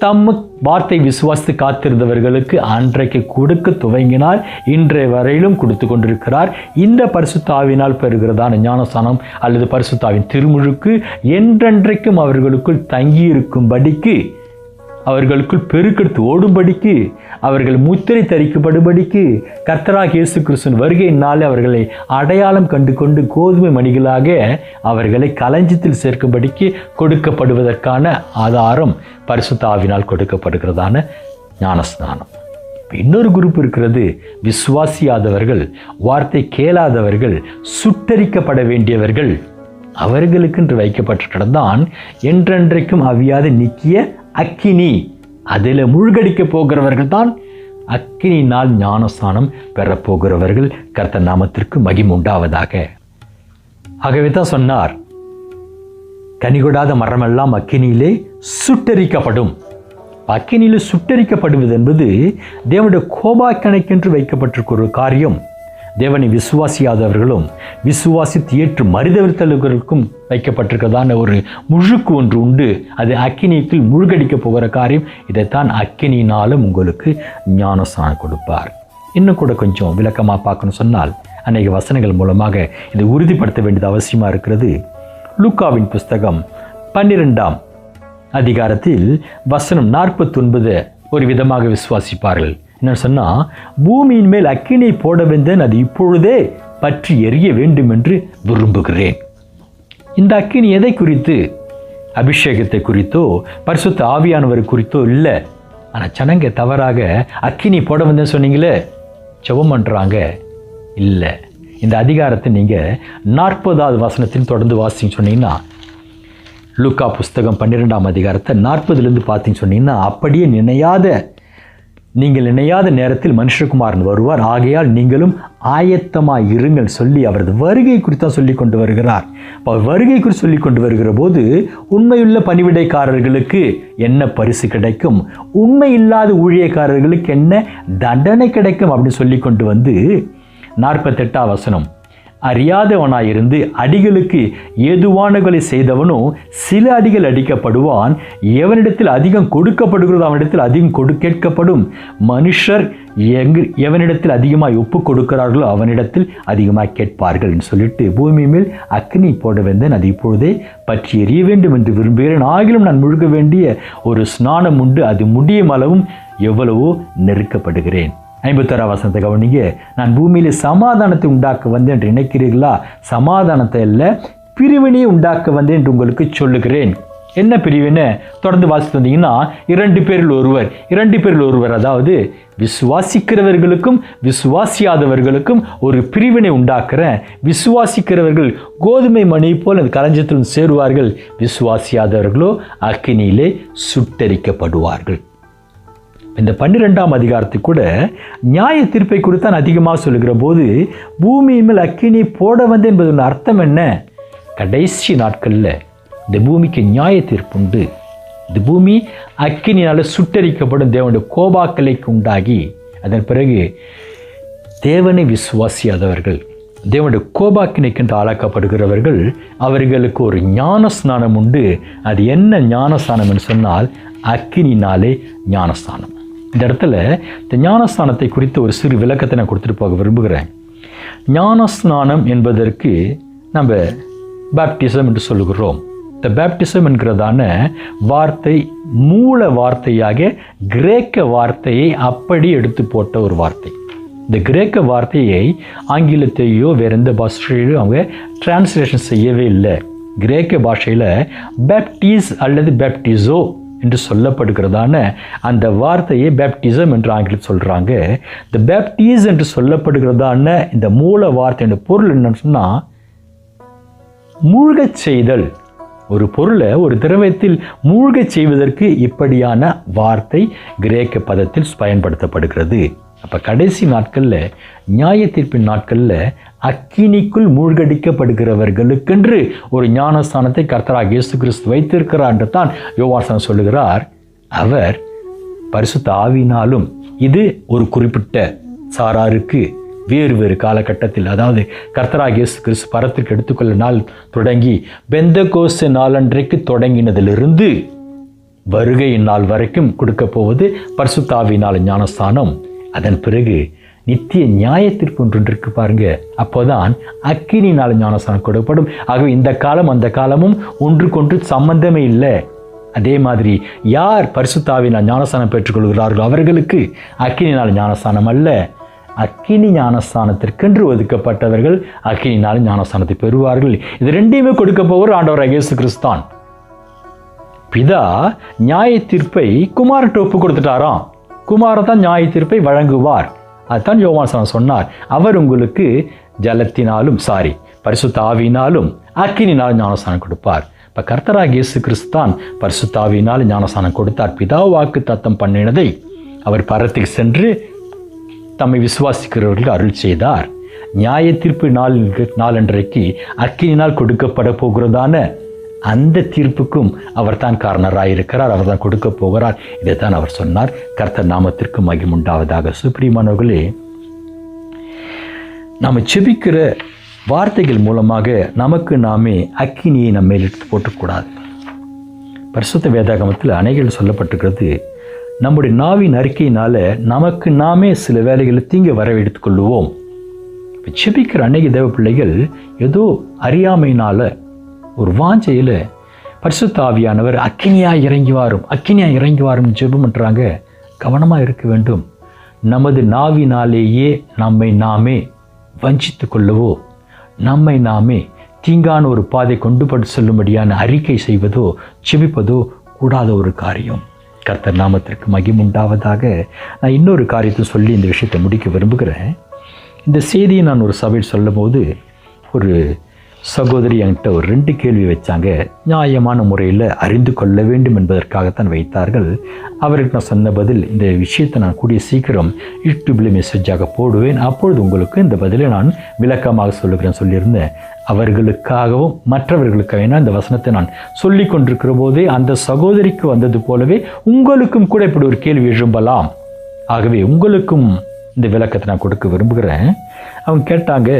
தம் வார்த்தை விசுவாசித்து காத்திருந்தவர்களுக்கு அன்றைக்கு கொடுக்க துவங்கினார். இன்றைய வரையிலும் கொடுத்து கொண்டிருக்கிறார். இந்த பரிசுத்த ஆவியினால் பெறுகிறதான ஞானஸ்நானம் அல்லது பரிசுத்த ஆவியின் திருமுழுக்கு என்றென்றைக்கும் அவர்களுக்குள் தங்கியிருக்கும்படிக்கு, அவர்களுக்குள் பெருக்கெடுத்து ஓடும்படிக்கு, அவர்கள் முத்திரை தரிக்கப்படும்படிக்கு, கர்த்தராகிய இயேசு கிறிஸ்துவின் வருகையினாலே அவர்களை அடையாளம் கண்டு கொண்டு கோதுமை மணிகளாக அவர்களை களஞ்சியத்தில் சேர்க்கும்படிக்கு கொடுக்கப்படுவதற்கான ஆதாரம் பரிசுத்த ஆவியினால் கொடுக்கப்படுகிறதான ஞானஸ்நானம். இன்னொரு குரூப் இருக்கிறது, விசுவாசியாதவர்கள், வார்த்தை கேளாதவர்கள், சுட்டரிக்கப்பட வேண்டியவர்கள். அவர்களுக்கு என்று வைக்கப்பட்டிருக்கிறதான் என்றென்றைக்கும் அவியாத நித்திய அக்கினி. அதில் மூழ்கடிக்க போகிறவர்கள் தான் அக்கினியினால் ஞானஸ்நானம் பெறப்போகிறவர்கள். கர்த்தர் நாமத்திற்கு மகிமை உண்டாவதாக. ஆகவே தான் சொன்னார், கனிகொடாத மரமெல்லாம் அக்கினியிலே சுட்டரிக்கப்படும். அக்கினியிலே சுட்டரிக்கப்படுவது என்பது தேவனுடைய கோபாக்கணைக்கென்று வைக்கப்பட்டிருக்கிற ஒரு காரியம். தேவனை விசுவாசியாதவர்களும் விசுவாசித்து ஏற்று மறுதவிர்த்தவர்களுக்கும் வைக்கப்பட்டிருக்கிறதான ஒரு முழுக்கு ஒன்று உண்டு. அது அக்கினிக்குள் மூழ்கடிக்க போகிற காரியம். இதைத்தான் அக்கினியினாலும் உங்களுக்கு ஞானஸ்நானம் கொடுப்பார். இன்னும் கூட கொஞ்சம் விளக்கமாக பார்க்கணும் சொன்னால் அநேக வசனங்கள் மூலமாக இதை உறுதிப்படுத்த வேண்டியது அவசியமாக இருக்கிறது. லூக்காவின் புஸ்தகம் 12ஆம் அதிகாரத்தில் வசனம் 49 ஒரு விதமாக விசுவாசிப்பார்கள். என்ன சொன்னால், பூமியின் மேல் அக்கினை போட வந்தேன், அது இப்பொழுதே பற்றி எரிய வேண்டும் என்று விரும்புகிறேன். இந்த அக்கினி எதை குறித்து? அபிஷேகத்தை குறித்தோ பரிசுத்த ஆவியானவர் குறித்தோ இல்லை. ஆனால் ஜனங்க தவறாக அக்கினி போட வந்தேன்னு சொன்னீங்களே, ஜெபம் பண்ணுறாங்க. இல்லை, இந்த அதிகாரத்தை நீங்கள் 40வது வசனத்தில் தொடர்ந்து வாசிங்க சொன்னீங்கன்னா, லூக்கா புஸ்தகம் 12ஆம் அதிகாரத்தை 40லேருந்து பார்த்தீங்கன்னு சொன்னீங்கன்னா, அப்படியே நீங்கள் நினையாத நேரத்தில் மனுஷகுமாரன் வருவார், ஆகையால் நீங்களும் ஆயத்தமாக இருங்கள் சொல்லி அவரது வருகை குறித்தான் சொல்லி கொண்டு வருகிறார். அவர் வருகை குறித்து சொல்லி கொண்டு வருகிற போது உண்மையுள்ள பணிவிடைக்காரர்களுக்கு என்ன பரிசு கிடைக்கும், உண்மை இல்லாத ஊழியக்காரர்களுக்கு என்ன தண்டனை கிடைக்கும் அப்படின்னு சொல்லி கொண்டு வந்து 48ஆம் வசனம், அறியாதவனாயிருந்து அடிகளுக்கு ஏதுவானகளை செய்தவனும் சில அடிகள் அடிக்கப்படுவான். எவனிடத்தில் அதிகம் கொடுக்கப்படுகிறதோ அவனிடத்தில் அதிகம் கேட்கப்படும். மனுஷர் எவனிடத்தில் அதிகமாக ஒப்பு கொடுக்கிறார்களோ அவனிடத்தில் அதிகமாக கேட்பார்கள் சொல்லிட்டு, பூமி மேல் அக்னி போட வந்தேன், அது இப்பொழுதே பற்றி எரிய வேண்டும் என்று விரும்புகிறேன். ஆகிலும் நான் முழுக வேண்டிய ஒரு ஸ்நானம் உண்டு, அது முடியும் அளவும் எவ்வளவோ நெருக்கப்படுகிறேன். 51ஆம் வசனத்தை கவனிங்க. நான் பூமியில் சமாதானத்தை உண்டாக்க வந்தேன் என்று நினைக்கிறீர்களா? சமாதானத்தை அல்ல, பிரிவினையை உண்டாக்க வந்தேன் என்று உங்களுக்கு சொல்லுகிறேன். என்ன பிரிவினை? தொடர்ந்து வாசித்து வந்தீங்கன்னா, 2 பேரில் ஒருவர், அதாவது விசுவாசிக்கிறவர்களுக்கும் விசுவாசியாதவர்களுக்கும் ஒரு பிரிவினை உண்டாக்குறேன். விசுவாசிக்கிறவர்கள் கோதுமை மணி போல் அந்த களஞ்சத்தில் சேருவார்கள், விசுவாசியாதவர்களோ அக்கினியிலே சுட்டரிக்கப்படுவார்கள். இந்த 12ஆம் அதிகாரத்தை கூட நியாய தீர்ப்பை குறித்தான் அதிகமாக சொல்லுகிற போது, பூமி மேல் அக்கினி போட வந்து என்பதன் அர்த்தம் என்ன? கடைசி நாட்களில் இந்த பூமிக்கு நியாய தீர்ப்பு உண்டு. இந்த பூமி அக்கினியால் சுட்டரிக்கப்படும், தேவனுடைய கோபாக்கலைக்கு உண்டாகி அதன் பிறகு தேவனை விசுவாசியாதவர்கள், தேவனுடைய கோபாக்கினைக்கென்று ஆளாக்கப்படுகிறவர்கள், அவர்களுக்கு ஒரு ஞானஸ்நானம் உண்டு. அது என்ன ஞானஸ்நானம் என்று சொன்னால், அக்கினினாலே ஞானஸ்நானம். இந்த இடத்துல இந்த ஞானஸ்நானத்தை குறித்து ஒரு சிறு விளக்கத்தை நான் கொடுத்துட்டு போக விரும்புகிறேன். ஞானஸ்நானம் என்பதற்கு நம்ம பேப்டிசம் என்று சொல்லுகிறோம். இந்த பேப்டிசம் என்கிறதான வார்த்தை மூல வார்த்தையாக கிரேக்க வார்த்தையை அப்படி எடுத்து போட்ட ஒரு வார்த்தை. இந்த கிரேக்க வார்த்தையை ஆங்கிலத்தையோ வேறு எந்த பாஷையிலோ அவங்க டிரான்ஸ்லேஷன் செய்யவே இல்லை. கிரேக்க பாஷையில் பேப்டிஸ் அல்லது பேப்டிசோ என்று சொல்லப்படுகிறதான அந்த வார்த்தையை பேப்டிசம் என்று ஆங்கிலம் சொல்கிறாங்க. இந்த பேப்டிஸ் என்று சொல்லப்படுகிறதான இந்த மூல வார்த்தையோட பொருள் என்னன்னு சொன்னால், மூழ்கச் செய்தல். ஒரு பொருளை ஒரு திரவத்தில் மூழ்கச் செய்வதற்கு இப்படியான வார்த்தை கிரேக்க பதத்தில் பயன்படுத்தப்படுகிறது. அப்போ கடைசி நாட்களில், நியாய தீர்ப்பின் நாட்களில் அக்கினிக்குள் மூழ்கடிக்கப்படுகிறவர்களுக்கென்று ஒரு ஞானஸ்தானத்தை கர்த்தராகிய இயேசு கிறிஸ்து வைத்திருக்கிறார் என்று தான் யோவான் சொல்லுகிறார். அவர் பரிசுத்த ஆவியினாலும், இது ஒரு குறிப்பிட்ட சாராருக்கு வேறு காலகட்டத்தில், அதாவது கர்த்தராகிய இயேசு கிறிஸ்து பரத்திற்கு எடுத்துக்கொள்ள நாள் தொடங்கி பெந்தகோஸ்து நாளன்றைக்கு தொடங்கினதிலிருந்து வருகையின் நாள் வரைக்கும் கொடுக்க போவது பரிசுத்த ஆவியினால் ஞானஸ்தானம். அதன் பிறகு நித்திய நியாயத்திற்கு ஒன்று இருக்கு பாருங்க, அப்போதான் அக்கினினால ஞானஸ்நானம் கொடுக்கப்படும். ஆகவே இந்த காலம் அந்த காலமும் ஒன்றுக்கொன்று சம்பந்தமே இல்லை. அதே மாதிரி யார் பரிசுத்த ஆவியினால் ஞானஸ்நானம் பெற்றுக்கொள்கிறார்களோ அவர்களுக்கு அக்கினினால் ஞானஸ்நானம் அல்ல, அக்கினி ஞானஸ்தானத்திற்கென்று ஒதுக்கப்பட்டவர்கள் அக்கினினால் ஞானஸ்தானத்தை பெறுவார்கள். இது ரெண்டையுமே கொடுக்க போவர் ஆண்டவராகிய இயேசு கிறிஸ்தான். பிதா நியாய தீர்ப்பை குமாரன் ஒப்பு கொடுத்துட்டாராம். குமாரன் தான் நியாய தீர்ப்பை வழங்குவார். அதுதான் யோவான் சொன்னார், அவர் உங்களுக்கு பரிசுத்த ஆவியினாலும் அக்கினினாலும் ஞானஸ்நானம் கொடுப்பார். இப்போ கர்த்தராகிய இயேசு கிறிஸ்து தான் பரிசுத்த ஆவியினால் ஞானஸ்நானம் கொடுத்தார். பிதா வாக்கு தத்தம் பண்ணினதை அவர் பரத்துக்கு சென்று தம்மை விசுவாசிக்கிறவர்களுக்கு அருள் செய்தார். நியாய தீர்ப்பு நாளன்றைக்கு அக்கினியினால் கொடுக்கப்பட போகிறதான அந்த தீர்ப்புக்கும் அவர் தான் காரணராயிருக்கிறார். அவர் தான் கொடுக்க போகிறார். இதைத்தான் அவர் சொன்னார். கர்த்தர் நாமத்திற்கு மகிமை உண்டாவதாக. சுப்ரீமானவர்களே, நாம் செபிக்கிற வார்த்தைகள் மூலமாக நமக்கு நாமே அக்கினியை நம்ம மேல் எடுத்து போட்டக்கூடாது. பரிசுத்த வேதாகமத்தில் அநேகங்கள் சொல்லப்பட்டிருக்கிறது, நம்முடைய நாவின் அறிக்கையினால நமக்கு நாமே சில வேலைகளை தீங்க வரவழைத்துக் கொள்ளுவோம். இப்போ செபிக்கிற அநேக தேவ பிள்ளைகள் ஏதோ அறியாமையினால ஒரு வாஞ்சையில் பரிசுத்த ஆவியானவர் அக்கினியாக இறங்கி வாரும் ஜெபம் பண்ணுறாங்க. கவனமாக இருக்க வேண்டும். நமது நாவினாலேயே நம்மை நாமே வஞ்சித்து கொள்ளவோ, நம்மை நாமே தீங்கான ஒரு பாதை கொண்டு செல்லும்படியான அறிக்கை செய்வதோ செபிப்பதோ கூடாத ஒரு காரியம். கர்த்தர் நாமத்திற்கு மகிமை உண்டாவதாக. நான் இன்னொரு காரியத்தை சொல்லி இந்த விஷயத்தை முடிக்க விரும்புகிறேன். இந்த செய்தியை நான் ஒரு சபையில் சொல்லும் போது ஒரு சகோதரி என்கிட்ட ஒரு 2 கேள்வி வச்சாங்க. நியாயமான முறையில் அறிந்து கொள்ள வேண்டும் என்பதற்காகத்தான் வைத்தார்கள். அவருக்கு நான் சொன்ன பதில், இந்த விஷயத்தை நான் கூடிய சீக்கிரம் யூடியூப்பில் மெசேஜாக போடுவேன், அப்பொழுது உங்களுக்கு இந்த பதிலை நான் விளக்கமாக சொல்லியிருந்தேன். அவர்களுக்காகவும் மற்றவர்களுக்காக இந்த வசனத்தை நான் சொல்லி கொண்டிருக்கிற போதே அந்த சகோதரிக்கு வந்தது போலவே உங்களுக்கும் கூட இப்படி ஒரு கேள்வி எழும்பலாம். ஆகவே உங்களுக்கும் இந்த விளக்கத்தை நான் கொடுக்க விரும்புகிறேன். அவங்க கேட்டாங்க,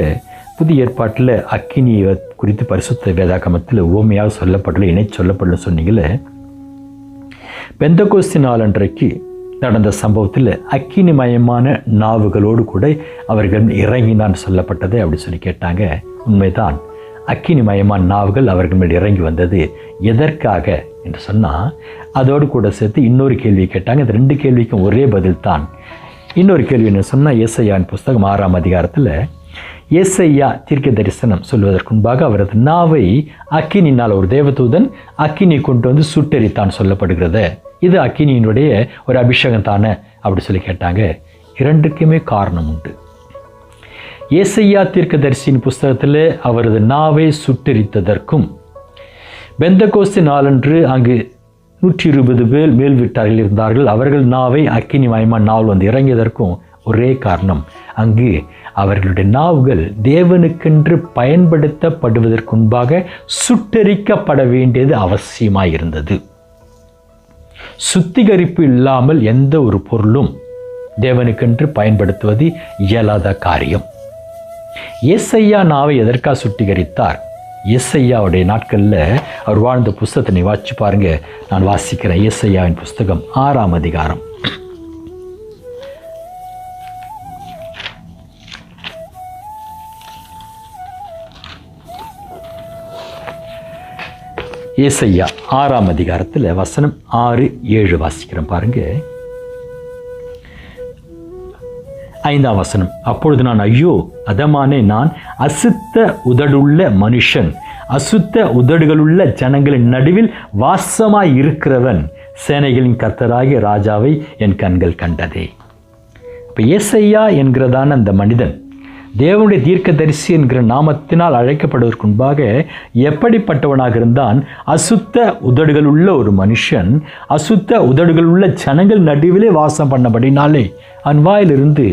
புதிய ஏற்பாட்டில் அக்கினியை குறித்து பரிசுத்த வேதாகமத்தில் உவமையாக சொல்லப்படல, இணை சொல்லப்படல சொன்னீங்களே. பெந்தகோஸ்து நாளன்றைக்கு நடந்த சம்பவத்தில் அக்கினிமயமான நாவுகளோடு கூட அவர்கள் இறங்கினான்னு சொல்லப்பட்டது அப்படி சொல்லி கேட்டாங்க. உண்மைதான், அக்கினிமயமான நாவுகள் அவர்கள் மேல் இறங்கி வந்தது. எதற்காக என்று சொன்னால், அதோடு கூட சேர்த்து இன்னொரு கேள்வி கேட்டாங்க. இந்த 2 கேள்விக்கும் ஒரே பதில் தான். இன்னொரு கேள்வி என்ன சொன்னால், ஏசாயாவின் புஸ்தகம் 6ஆம் அதிகாரத்தில் ஏசாயா தீர்க்க தரிசனம் சொல்வதற்கு முன்பாக அவரது நாவை அக்கினினால் ஒரு தேவதூதன் அக்கினி கொண்டு வந்து சுட்டெரித்தான் சொல்லப்படுகிறது. இது அக்கினியினுடைய ஒரு அபிஷேகம் தானே அப்படி சொல்லி கேட்டாங்க. 2க்குமே காரணம் உண்டு. ஏசாயா தீர்க்கதரிசியின் புஸ்தகத்தில் அவரது நாவை சுட்டெரித்ததற்கும், பெந்தகோஸ்து நாளன்று அங்கு 120 பேர் மேல் வீட்டார்கள் இருந்தார்கள், அவர்கள் நாவை அக்கினிமயமான நாவல் வந்து இறங்கியதற்கும் ஒரே காரணம். அங்கு அவர்களுடைய நாவுகள் தேவனுக்கென்று பயன்படுத்தப்படுவதற்கு முன்பாக சுட்டெரிக்கப்பட வேண்டியது அவசியமாக இருந்தது. சுத்திகரிப்பு இல்லாமல் எந்த ஒரு பொருளும் தேவனுக்கென்று பயன்படுத்துவது இயலாத காரியம். ஏசையா நாவை எதற்காக சுத்திகரித்தார்? ஏசையாவுடைய நாட்களில் அவர் வாழ்ந்த புஸ்தகத்தை நீ வாசிச்சு பாருங்க. நான் வாசிக்கிறேன். ஏசையாவின் புஸ்தகம் 6ஆம் அதிகாரம். ஏசையா 6ஆம் அதிகாரத்தில் வசனம் 6, 7 வாசிக்கிறேன் பாருங்க. 5ஆம் வசனம். அப்பொழுது நான், ஐயோ அதமானே, நான் அசுத்த உதடுள்ள மனுஷன், அசுத்த உதடுகளுள்ள ஜனங்களின் நடுவில் வாசமாய் இருக்கிறவன், சேனைகளின் கர்த்தராகிய ராஜாவை என் கண்கள் கண்டதே. இப்போ ஏசையா என்கிறதான அந்த மனிதன் தேவனுடைய தீர்க்கதரிசி என்கிற நாமத்தினால் அழைக்கப்படுவதற்கு முன்பாக எப்படிப்பட்டவனாக இருந்தான்? அசுத்த உதடுகள் உள்ள ஒரு மனுஷன், அசுத்த உதடுகள் உள்ள ஜனங்கள் நடுவிலே வாசம் பண்ணபடினாலே அவன் வாயிலிருந்து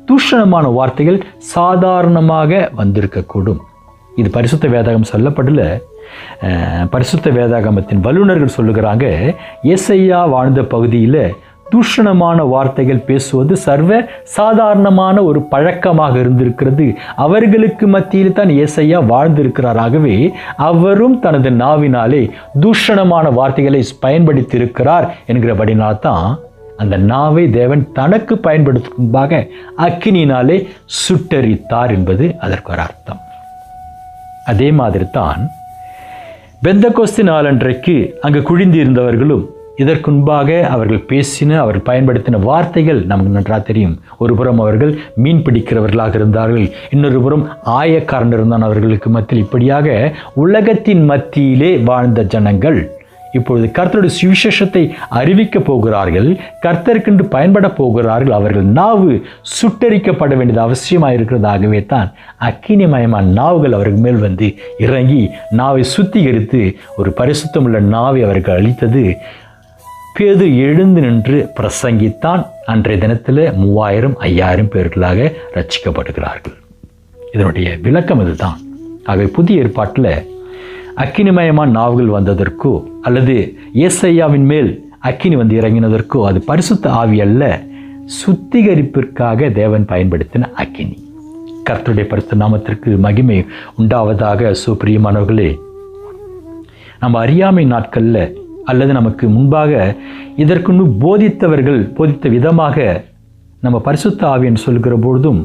தூஷணமான வார்த்தைகள் சாதாரணமாக வந்திருக்கக்கூடும். இது பரிசுத்த வேதாகம் சொல்லப்படல. பரிசுத்த வேதாகமத்தின் வல்லுநர்கள் சொல்லுகிறாங்க, ஏசையா வாழ்ந்த பகுதியில் தூஷணமான வார்த்தைகள் பேசுவது சர்வ சாதாரணமான ஒரு பழக்கமாக இருந்திருக்கிறது. அவர்களுக்கு மத்தியில் தான் ஏசையா வாழ்ந்திருக்கிறார். ஆகவே அவரும் தனது நாவினாலே தூஷணமான வார்த்தைகளை பயன்படுத்தி இருக்கிறார் என்கிறபடினால்தான் அந்த நாவை தேவன் தனக்கு பயன்படுத்தும்பாக அக்கினியினாலே சுட்டரித்தார் என்பது அதற்கு ஒரு அர்த்தம். அதே மாதிரி தான் பெந்தகோஸ்து நாளன்றைக்கு அங்கு குழிந்திருந்தவர்களும் இதற்கு முன்பாக அவர்கள் அவர்கள் பயன்படுத்தின வார்த்தைகள் நமக்கு நன்றாக தெரியும். ஒரு புறம் அவர்கள் மீன் பிடிக்கிறவர்களாக இருந்தார்கள், இன்னொரு புறம் ஆயக்காரன் இருந்தான் அவர்களுக்கு மத்தியில். இப்படியாக உலகத்தின் மத்தியிலே வாழ்ந்த ஜனங்கள் இப்பொழுது கர்த்தருடைய சுவிசேஷத்தை அறிவிக்கப் போகிறார்கள், கர்த்தருக்கென்று பயன்பட போகிறார்கள். அவர்கள் நாவு சுட்டரிக்கப்பட வேண்டியது அவசியமாக இருக்கிறதாகவே தான் அக்கினிமயமான நாவுகள் அவர்கள் மேல் வந்து இறங்கி நாவை சுத்திகரித்து ஒரு பரிசுத்தமுள்ள நாவை அவர்கள் அளித்தது. பேதுரு எழுந்து நின்று பிரசங்கித்தான். அன்றைய தினத்தில் 3000 5000 பேர்களாக ரட்சிக்கப்படுகிறார்கள். இதனுடைய விளக்கம் இதுதான். ஆகவே புதிய ஏற்பாட்டில் அக்கினிமயமான நாவுகள் வந்ததற்கோ அல்லது ஏசையாவின் மேல் அக்கினி வந்து இறங்கினதற்கோ அது பரிசுத்த ஆவி அல்ல, சுத்திகரிப்பிற்காக தேவன் பயன்படுத்தின அக்கினி. கர்த்தருடைய பரிசுத்த நாமத்திற்கு மகிமை உண்டாவதாக. பிரியமானவர்களே, நம்ம அறியாமை நாட்களில் அல்லது நமக்கு முன்பாக இதற்கு போதித்தவர்கள் போதித்த விதமாக நம்ம பரிசுத்த ஆவின்னு சொல்கிற போதும்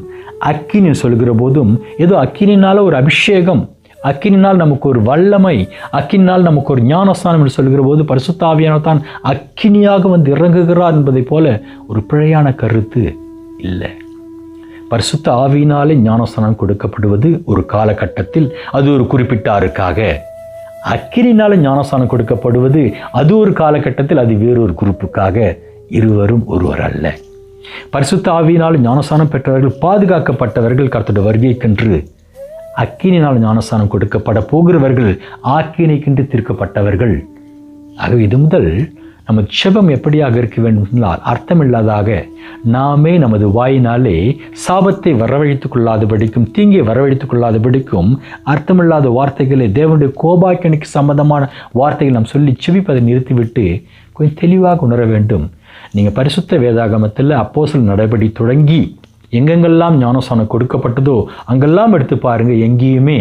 அக்கினின்னு சொல்கிற போதும் ஏதோ அக்கினினால் ஒரு அபிஷேகம், அக்கினினால் நமக்கு ஒரு வல்லமை, அக்கினினால் நமக்கு ஒரு ஞானஸ்தானம் என்று சொல்கிற போது பரிசுத்த ஆவியானவர் தான் அக்கினியாக வந்து இறங்குகிறார் என்பதை போல ஒரு பிழையான கருத்து இல்லை. பரிசுத்த ஆவியினாலே ஞானஸ்தானம் கொடுக்கப்படுவது ஒரு காலகட்டத்தில், அது ஒரு குறிப்பிட்டாருக்காக. அக்கினினால ஞானஸ்தானம் கொடுக்கப்படுவது அது ஒரு காலகட்டத்தில், அது வேறொரு குரூப்புக்காக. இருவரும் ஒருவர் அல்ல. பரிசுத்த ஆவியினால் ஞானஸ்தானம் பெற்றவர்கள் பாதுகாக்கப்பட்டவர்கள், கர்த்தருடைய வருகைக்கென்று. அக்கினினால் ஞானஸ்தானம் கொடுக்கப்பட போகிறவர்கள் ஆக்கினைக்கென்று தீர்க்கப்பட்டவர்கள். ஆகவே இது முதல் நமது செபம் எப்படியாக இருக்க வேண்டும் என்றால், அர்த்தமில்லாதாக நாமே நமது வாயினாலே சாபத்தை வரவழைத்துக் கொள்ளாதபடிக்கும், தீங்கை வரவழைத்துக் கொள்ளாதபடிக்கும் அர்த்தமில்லாத வார்த்தைகளை, தேவனுடைய கோபாக்கினைக்கு சம்பந்தமான வார்த்தைகள் நாம் சொல்லி செவிப்பதை நிறுத்திவிட்டு கொஞ்சம் தெளிவாக உணர வேண்டும். நீங்கள் பரிசுத்த வேதாகமத்தில் அப்போஸ்தலர் நடபடி தொடங்கி எங்கெங்கெல்லாம் ஞானஸ்தானம் கொடுக்கப்பட்டதோ அங்கெல்லாம் எடுத்து பாருங்கள், எங்கேயுமே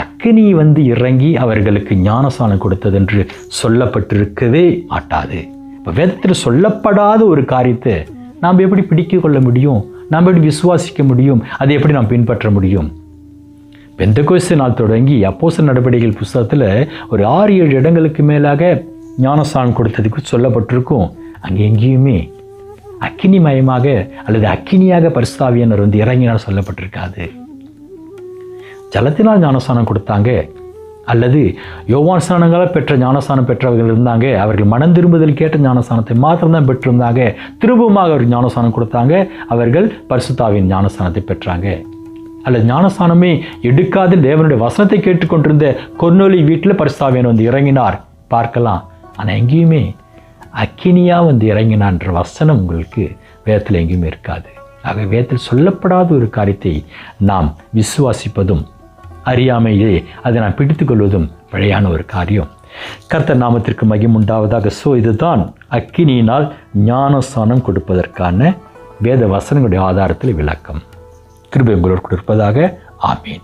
அக்கினி வந்து இறங்கி அவர்களுக்கு ஞானஸ்தானம் கொடுத்தது என்று சொல்லப்பட்டிருக்கவே மாட்டாது. இப்போ வேதத்தில் சொல்லப்படாத ஒரு காரியத்தை நாம் எப்படி பிடிக்க கொள்ள முடியும்? நாம் எப்படி விசுவாசிக்க முடியும்? அதை எப்படி நாம் பின்பற்ற முடியும்? பெந்தெகோஸ்து நாள் தொடங்கி அப்போஸ்தலர் நடபடிகள் புஸ்தகத்தில் ஒரு 6-7 இடங்களுக்கு மேலாக ஞானஸ்தானம் கொடுத்ததுக்கு சொல்லப்பட்டிருக்கும். அங்கே எங்கேயுமே அக்கினிமயமாக அல்லது அக்கினியாக பரிசுத்த ஆவியானவர் வந்து இறங்கினால் சொல்லப்பட்டிருக்காது. ஜலத்தினால் ஞானஸ்தானம் கொடுத்தாங்க, அல்லது யோவான் ஸ்நானங்களால் பெற்ற ஞானஸ்தானம் பெற்றவர்கள் இருந்தாங்க. அவர்கள் மனம் திரும்புதல் கேட்ட ஞானஸ்தானத்தை மாத்திரம்தான் பெற்றிருந்தாங்க. திரும்பமாக அவர்கள் ஞானஸ்தானம் கொடுத்தாங்க, அவர்கள் பரிசுத்த ஆவியின் ஞானஸ்தானத்தை பெற்றாங்க. அல்லது ஞானஸ்தானமே எடுக்காது தேவனுடைய வசனத்தை கேட்டுக்கொண்டிருந்த கொர்நேலியு வீட்டில் பரிசுத்த ஆவியானவர் வந்து இறங்கினார் பார்க்கலாம். ஆனால் எங்கேயுமே அக்கினியாக வந்து இறங்கினான்ற வசனம் உங்களுக்கு வேதத்தில் எங்கேயுமே இருக்காது. ஆக வேதத்தில் சொல்லப்படாத ஒரு காரியத்தை நாம் விசுவாசிப்பதும் அறியாமையே அதை நாம் பிடித்துக் கொள்வதும் பிழையான ஒரு காரியம். கர்த்தர் நாமத்திற்கு மகிமை உண்டாவதாக. இதுதான் அக்கினியினால் ஞானஸ்தானம் கொடுப்பதற்கான வேத வசனங்களுடைய ஆதாரத்தில் விளக்கம். கிருபை உங்களோடு இருப்பதாக. ஆமீன்.